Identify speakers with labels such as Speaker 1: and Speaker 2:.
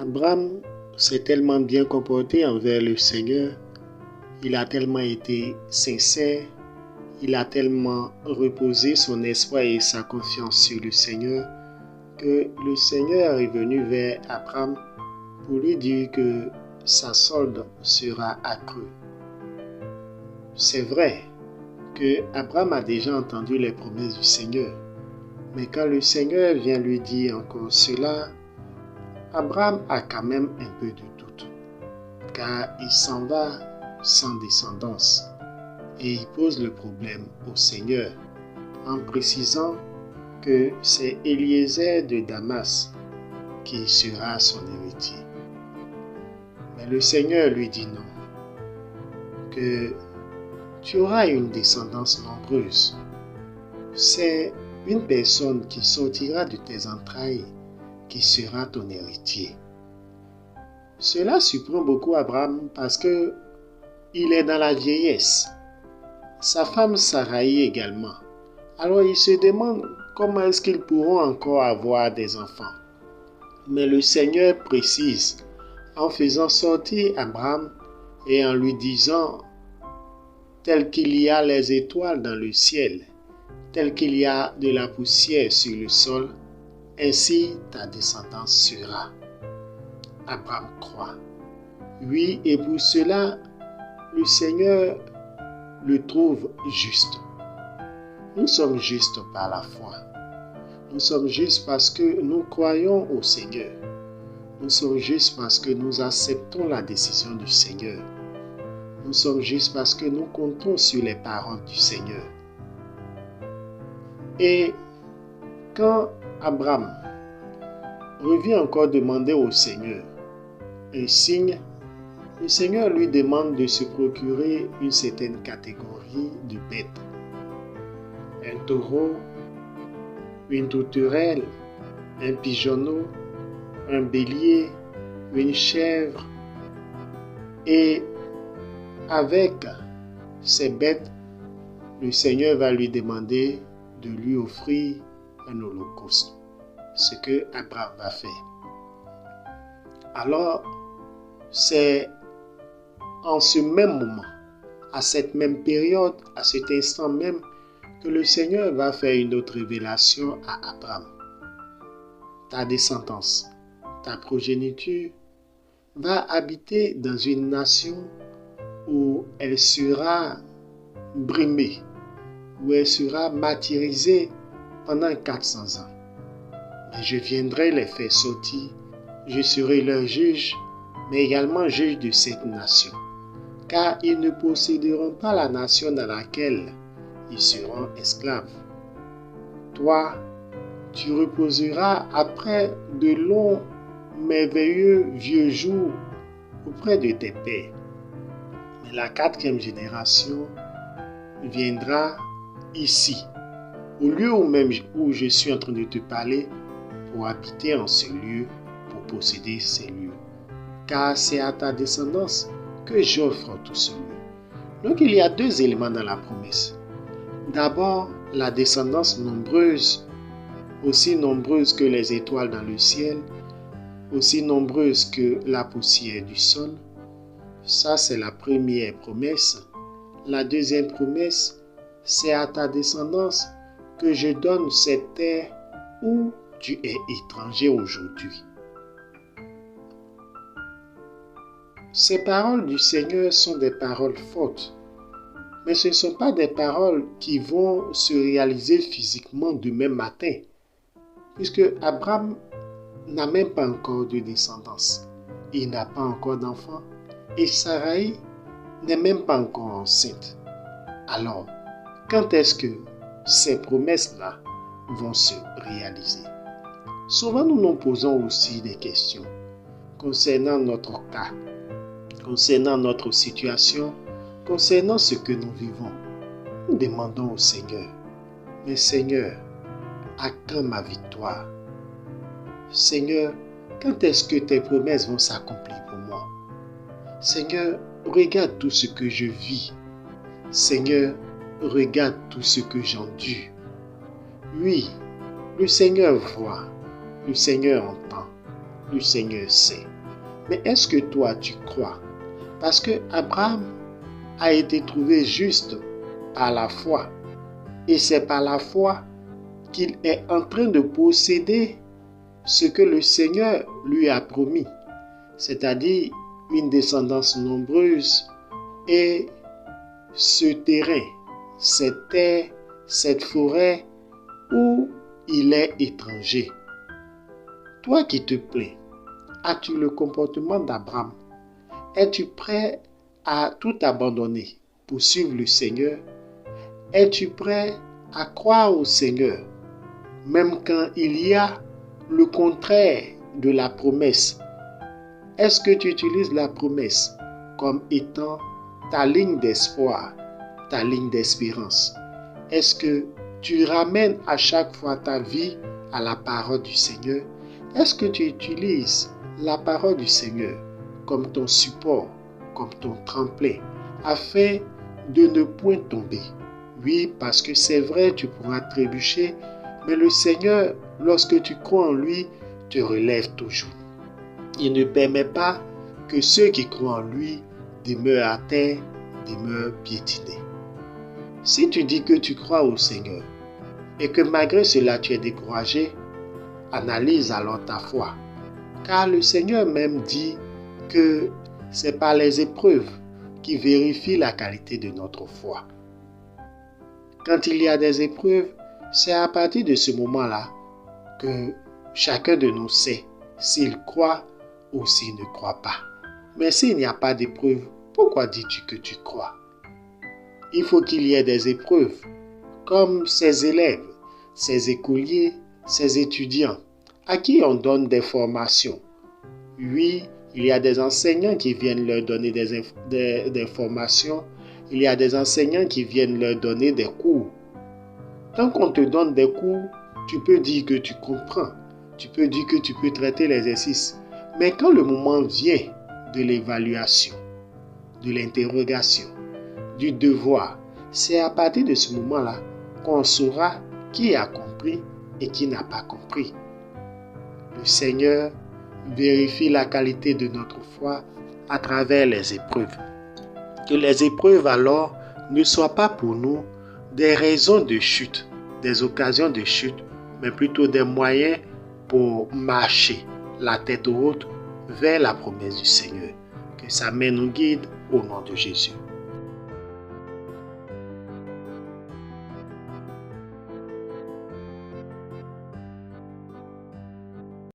Speaker 1: Abraham s'est tellement bien comporté envers le Seigneur, il a tellement été sincère, il a tellement reposé son espoir et sa confiance sur le Seigneur que le Seigneur est venu vers Abraham pour lui dire que sa solde sera accrue. C'est vrai que Abraham a déjà entendu les promesses du Seigneur, mais quand le Seigneur vient lui dire encore cela, Abraham a quand même un peu de doute, car il s'en va sans descendance et il pose le problème au Seigneur en précisant que c'est Eliezer de Damas qui sera son héritier. Mais le Seigneur lui dit non, que tu auras une descendance nombreuse. C'est une personne qui sortira de tes entrailles qui sera ton héritier. Cela surprend beaucoup Abraham parce que il est dans la vieillesse. Sa femme Saraï également. Alors il se demande comment est-ce qu'ils pourront encore avoir des enfants. Mais le Seigneur précise en faisant sortir Abraham et en lui disant tel qu'il y a les étoiles dans le ciel, tel qu'il y a de la poussière sur le sol, ainsi ta descendance sera. Abraham croit. Oui, et pour cela, le Seigneur le trouve juste. Nous sommes justes par la foi. Nous sommes justes parce que nous croyons au Seigneur. Nous sommes justes parce que nous acceptons la décision du Seigneur. Nous sommes justes parce que nous comptons sur les paroles du Seigneur. Et quand Abraham revient encore demander au Seigneur un signe, le Seigneur lui demande de se procurer une certaine catégorie de bêtes. Un taureau, une tourterelle, un pigeonneau, un bélier, une chèvre. Et avec ces bêtes, le Seigneur va lui demander de lui offrir un holocauste. Ce que Abraham va faire. Alors, c'est en ce même moment, à cette même période, à cet instant même, que le Seigneur va faire une autre révélation à Abraham. Ta descendance, ta progéniture va habiter dans une nation où elle sera brimée, où elle sera martyrisée pendant 400 ans. Mais je viendrai les faire sortir, je serai leur juge, mais également juge de cette nation, car ils ne posséderont pas la nation dans laquelle ils seront esclaves. Toi, tu reposeras après de longs, merveilleux vieux jours auprès de tes pères. Mais la 4e génération viendra ici, au lieu où je suis en train de te parler, pour habiter en ce lieu, pour posséder ces lieux. Car c'est à ta descendance que j'offre tout ce lieu. Donc il y a 2 éléments dans la promesse. D'abord, la descendance nombreuse, aussi nombreuse que les étoiles dans le ciel, aussi nombreuse que la poussière du sol. Ça, c'est la première promesse. La deuxième promesse, c'est à ta descendance que je donne cette terre où tu es étranger aujourd'hui. Ces paroles du Seigneur sont des paroles fortes, mais ce ne sont pas des paroles qui vont se réaliser physiquement demain matin, puisque Abraham n'a même pas encore de descendance, il n'a pas encore d'enfant, et Saraï n'est même pas encore enceinte. Alors, quand est-ce que ces promesses-là vont se réaliser? Souvent, nous nous posons aussi des questions concernant notre cas, concernant notre situation, concernant ce que nous vivons. Nous demandons au Seigneur, mais Seigneur, à quand ma victoire? Seigneur, quand est-ce que tes promesses vont s'accomplir pour moi? Seigneur, regarde tout ce que je vis. Seigneur, regarde tout ce que j'endure. Oui, le Seigneur voit, le Seigneur entend. le Seigneur sait. Mais est-ce que toi, tu crois? Parce que Abraham a été trouvé juste par la foi. Et c'est par la foi qu'il est en train de posséder ce que le Seigneur lui a promis, c'est-à-dire une descendance nombreuse et ce terrain, cette terre, cette forêt où il est étranger. Toi qui te plains, as-tu le comportement d'Abraham? Es-tu prêt à tout abandonner pour suivre le Seigneur? Es-tu prêt à croire au Seigneur, même quand il y a le contraire de la promesse? Est-ce que tu utilises la promesse comme étant ta ligne d'espoir, ta ligne d'espérance? Est-ce que tu ramènes à chaque fois ta vie à la parole du Seigneur? Est-ce que tu utilises la parole du Seigneur comme ton support, comme ton tremplin, afin de ne point tomber? Oui, parce que c'est vrai, tu pourras trébucher, mais le Seigneur, lorsque tu crois en lui, te relève toujours. Il ne permet pas que ceux qui croient en lui demeurent à terre, demeurent piétinés. Si tu dis que tu crois au Seigneur et que malgré cela tu es découragé, analyse alors ta foi. Car le Seigneur même dit que c'est par les épreuves qui vérifient la qualité de notre foi. Quand il y a des épreuves, c'est à partir de ce moment-là que chacun de nous sait s'il croit ou s'il ne croit pas. Mais s'il n'y a pas d'épreuve, pourquoi dis-tu que tu crois? Il faut qu'il y ait des épreuves, comme ces élèves, ces écoliers, ces étudiants, à qui on donne des formations. Oui, il y a des enseignants qui viennent leur donner des formations. Il y a des enseignants qui viennent leur donner des cours. Tant qu'on te donne des cours, tu peux dire que tu comprends. Tu peux dire que tu peux traiter l'exercice. Mais quand le moment vient de l'évaluation, de l'interrogation, du devoir, c'est à partir de ce moment-là qu'on saura qui a compris et qui n'a pas compris. Le Seigneur vérifie la qualité de notre foi à travers les épreuves. Que les épreuves alors ne soient pas pour nous des raisons de chute, des occasions de chute, mais plutôt des moyens pour marcher la tête haute vers la promesse du Seigneur. Que sa main nous guide au nom de Jésus.